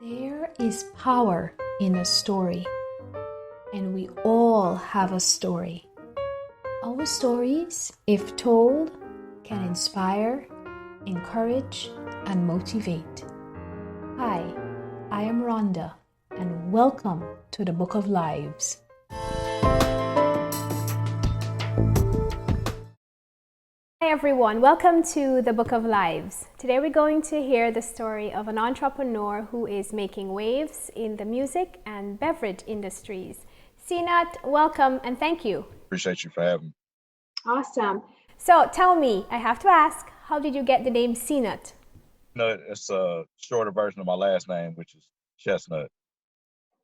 There is power in a story, and we all have a story. Our stories, if told, can inspire, encourage, and motivate. Hi, I am Rhonda, and welcome to the Book of Lives. Hi everyone, welcome to the Book of Lives. Today we're going to hear the story of an entrepreneur who is making waves in the music and beverage industries. Chestnut, welcome and thank you. Appreciate you for having me. Awesome. So tell me, I have to ask, how did you get the name Chestnut? It's a shorter version of my last name, which is Chestnut.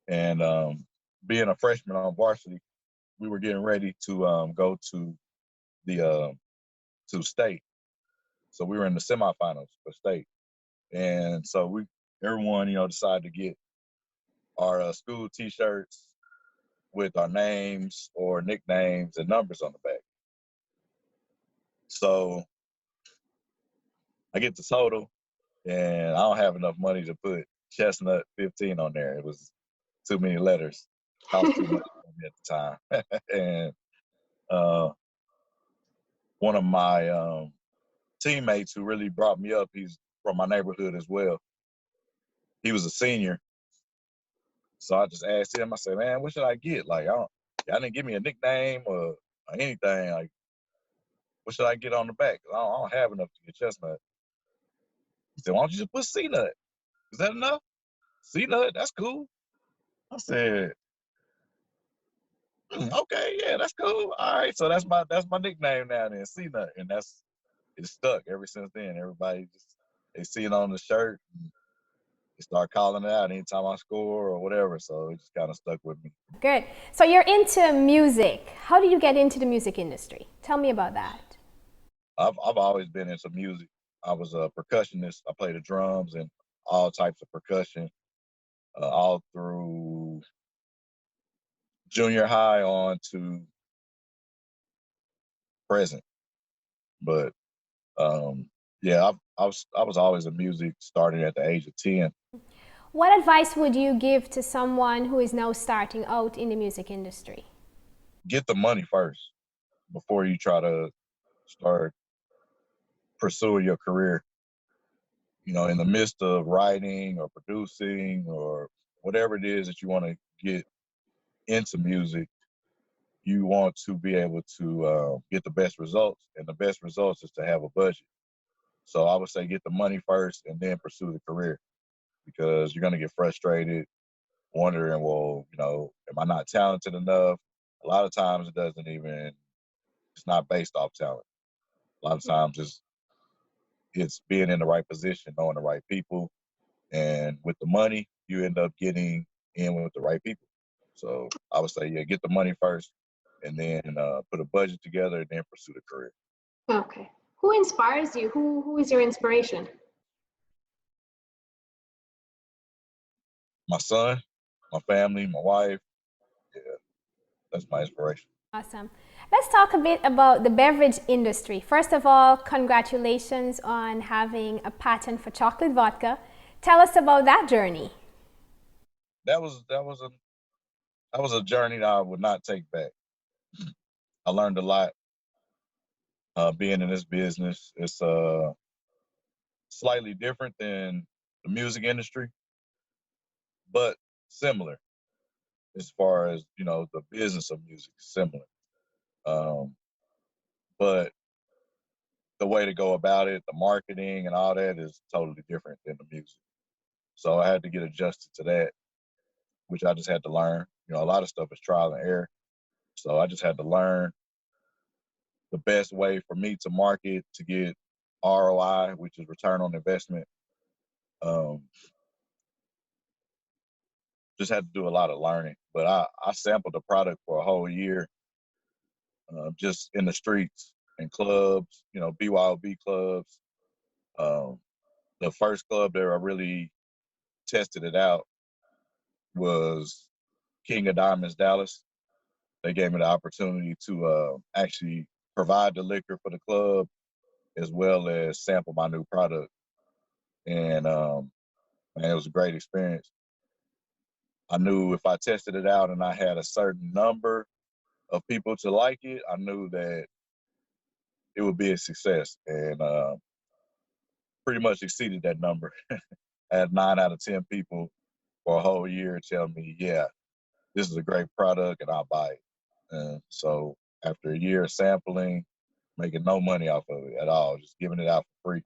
And being a freshman on varsity, we were getting ready to go to the state. So we were in the semifinals for state, and so everyone decided to get our school T-shirts with our names or nicknames and numbers on the back. So I get the total, and I don't have enough money to put Chestnut 15 on there. It was too many letters. Cost too much for me at the time. And one of my teammates who really brought me up, he's from my neighborhood as well. He was a senior. So I just asked him, I said, man, what should I get? Like, y'all didn't give me a nickname or anything. Like, what should I get on the back? I don't have enough to get Chestnut. He said, why don't you just put C-Nut? Is that enough? C-Nut, that's cool. I said, okay, yeah, that's cool. All right, so that's my nickname now then, C-Nut. And it's stuck ever since then. Everybody they see it on the shirt and they start calling it out anytime I score or whatever. So it just kind of stuck with me. Good. So you're into music. How did you get into the music industry? Tell me about that. I've always been into music. I was a percussionist. I played the drums and all types of percussion all through junior high on to present. But yeah, I was always in music starting at the age of 10. What advice would you give to someone who is now starting out in the music industry? Get the money first before you try to start pursuing your career. In the midst of writing or producing or whatever it is that you want to get into music, you want to be able to get the best results, and the best results is to have a budget. So I would say get the money first and then pursue the career, because you're going to get frustrated wondering, well, am I not talented enough? A lot of times it's not based off talent. A lot of times it's being in the right position, knowing the right people, and with the money, you end up getting in with the right people. So I would say, yeah, get the money first and then put a budget together and then pursue the career. Okay. Who inspires you? Who is your inspiration? My son, my family, my wife. Yeah, that's my inspiration. Awesome. Let's talk a bit about the beverage industry. First of all, congratulations on having a patent for chocolate vodka. Tell us about that journey. That was a journey that I would not take back. I learned a lot being in this business. It's slightly different than the music industry, but similar as far as the business of music is similar. But the way to go about it, the marketing and all that is totally different than the music. So I had to get adjusted to that, which I just had to learn. A lot of stuff is trial and error. So I just had to learn the best way for me to market to get ROI, which is return on investment. Just had to do a lot of learning. But I sampled the product for a whole year, just in the streets and clubs, BYOB clubs. The first club that I really tested it out was King of Diamonds, Dallas. They gave me the opportunity to actually provide the liquor for the club as well as sample my new product. And man, it was a great experience. I knew if I tested it out and I had a certain number of people to like it, I knew that it would be a success, and pretty much exceeded that number. I had 9 out of 10 people for a whole year tell me, yeah, this is a great product and I'll buy it. And so after a year of sampling, making no money off of it at all, just giving it out for free,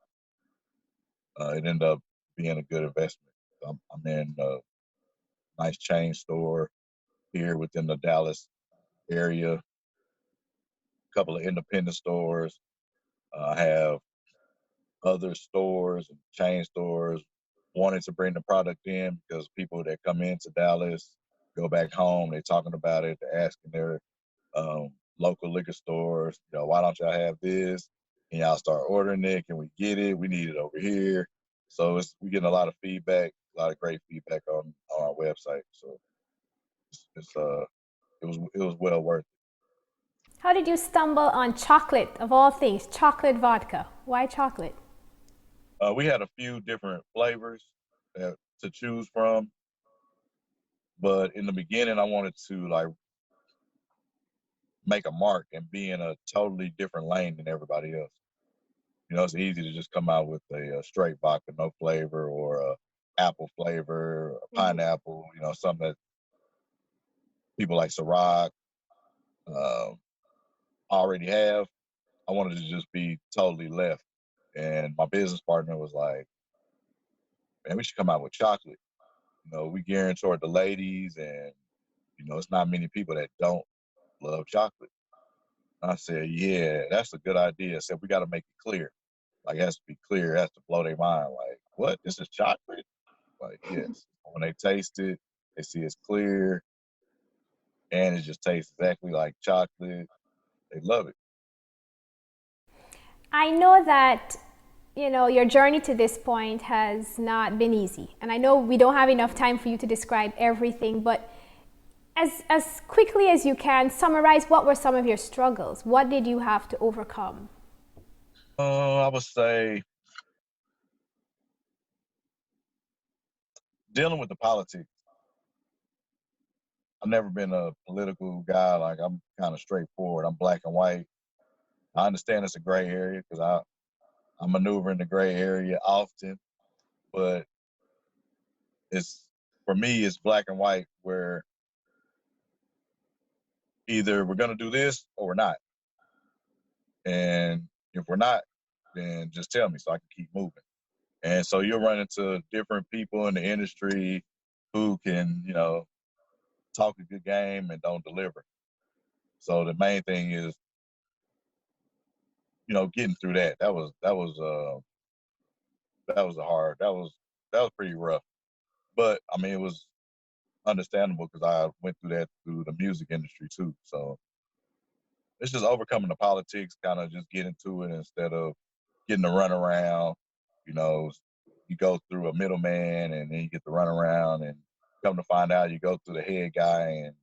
it ended up being a good investment. I'm in a nice chain store here within the Dallas area, a couple of independent stores. I have other stores and chain stores wanting to bring the product in because people that come into Dallas go back home, they're talking about it, they're asking their local liquor stores, why don't y'all have this? And y'all start ordering it. Can we get it? We need it over here. So we're getting a lot of feedback, a lot of great feedback on our website. So it was well worth it. How did you stumble on chocolate, of all things, chocolate vodka? Why chocolate? We had a few different flavors to choose from, but in the beginning, I wanted to make a mark and be in a totally different lane than everybody else. It's easy to just come out with a straight vodka, no flavor, or a apple flavor, or pineapple, something that people like Ciroc already have. I wanted to just be totally left. And my business partner was like, man, we should come out with chocolate. We gearing toward the ladies, and, it's not many people that don't love chocolate. I said, yeah, that's a good idea. I said, we got to make it clear. It has to be clear. It has to blow their mind. Like, what? This is chocolate? Like, yes. When they taste it, they see it's clear, and it just tastes exactly like chocolate. They love it. I know that, your journey to this point has not been easy. And I know we don't have enough time for you to describe everything, but as quickly as you can, summarize what were some of your struggles. What did you have to overcome? I would say dealing with the politics. I've never been a political guy. I'm kind of straightforward. I'm black and white. I understand it's a gray area because I maneuver in the gray area often, but for me, it's black and white where either we're going to do this or we're not. And if we're not, then just tell me so I can keep moving. And so you'll run into different people in the industry who can, talk a good game and don't deliver. So the main thing is, getting through that. That was pretty rough. But I mean, it was understandable because I went through that through the music industry too. So it's just overcoming the politics, kind of just getting to it instead of getting the runaround. You go through a middleman and then you get the runaround, and come to find out you go through the head guy and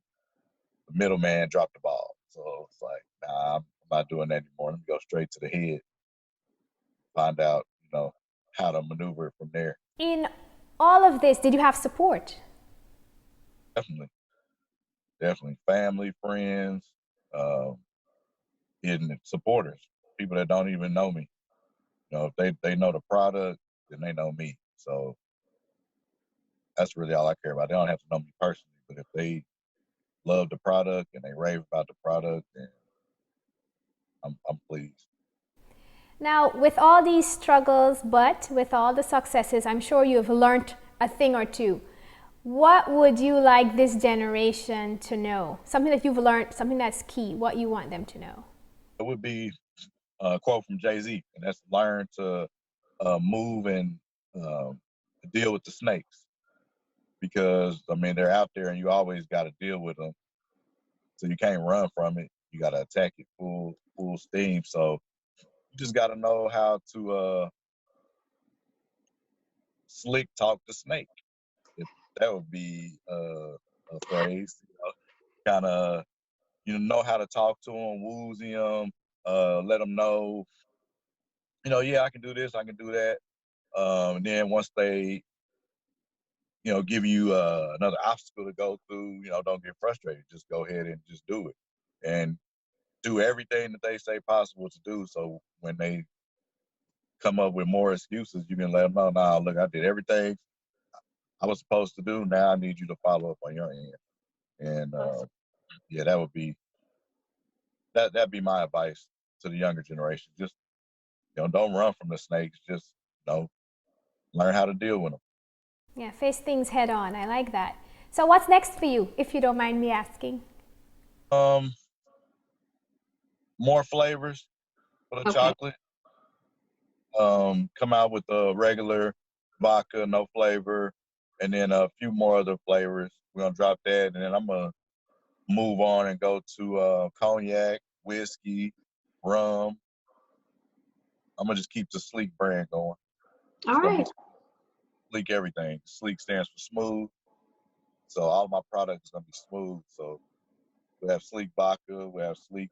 the middleman dropped the ball. So it's like, nah, I'm not doing that anymore. Let me go straight to the head, find out, how to maneuver from there. In all of this, did you have support? Definitely. Family, friends, hidden supporters, people that don't even know me. If they know the product, then they know me. So that's really all I care about. They don't have to know me personally, but if they love the product and they rave about the product, then I'm pleased. Now, with all these struggles, but with all the successes, I'm sure you've learned a thing or two. What would you like this generation to know? Something that you've learned, something that's key, what you want them to know? It would be a quote from Jay-Z, and that's learn to move and deal with the snakes. Because, I mean, they're out there and you always got to deal with them. So you can't run from it. You got to attack it full steam. So you just got to know how to slick talk the snake. If that would be a phrase. Kind of, know how to talk to them, woozy them, let them know, yeah, I can do this, I can do that. And then once they give you another obstacle to go through, don't get frustrated. Just go ahead and just do it. And do everything that they say possible to do. So when they come up with more excuses, you can let them know, nah, look, I did everything I was supposed to do. Now I need you to follow up on your end. And yeah, that'd be my advice to the younger generation. Just, don't run from the snakes. Just, learn how to deal with them. Yeah, face things head on. I like that. So what's next for you, if you don't mind me asking? More flavors for the chocolate. Come out with a regular vodka, no flavor, and then a few more other flavors. We're gonna drop that, and then I'm gonna move on and go to cognac, whiskey, rum. I'm gonna just keep the Sleek brand going. All right. Sleek everything. Sleek stands for smooth, so all my products are gonna be smooth. So we have Sleek vodka, we have Sleek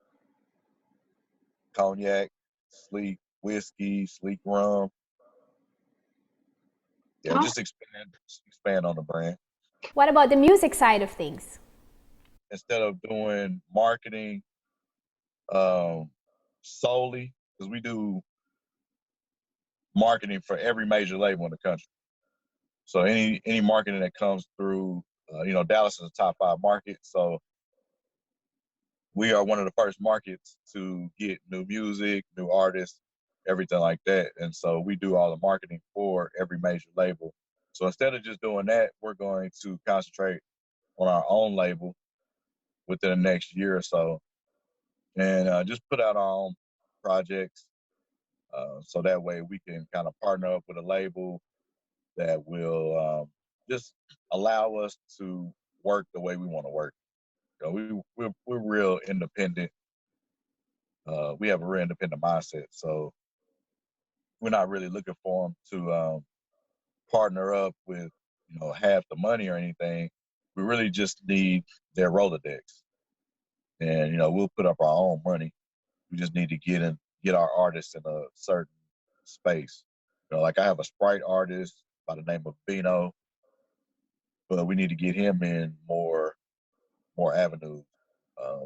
cognac, Sleek whiskey, Sleek rum. Yeah, just expand on the brand. What about the music side of things? Instead of doing marketing solely, because we do marketing for every major label in the country. So any marketing that comes through, Dallas is a top 5 market. So we are one of the first markets to get new music, new artists, everything like that. And so we do all the marketing for every major label. So instead of just doing that, we're going to concentrate on our own label within the next year or so, and just put out our own projects. So that way we can kind of partner up with a label that will just allow us to work the way we want to work. We're real independent. We have a real independent mindset. So we're not really looking for them to partner up with, half the money or anything. We really just need their Rolodex. And, we'll put up our own money. We just need to get our artists in a certain space. Like I have a Sprite artist by the name of Bino, but we need to get him in more avenues.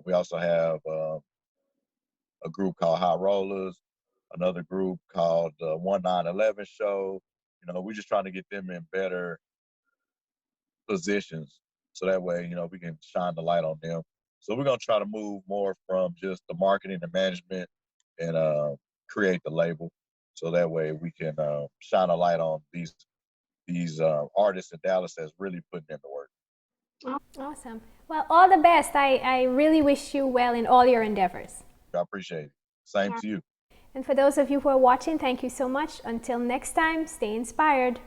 We also have a group called High Rollers, another group called 1911 Show. We're just trying to get them in better positions so that way, we can shine the light on them. So we're going to try to move more from just the marketing and management and create the label. So that way we can shine a light on these artists in Dallas that's really putting in the work. Awesome. Well, all the best. I really wish you well in all your endeavors. I appreciate it. Same to you. And for those of you who are watching, thank you so much. Until next time, stay inspired.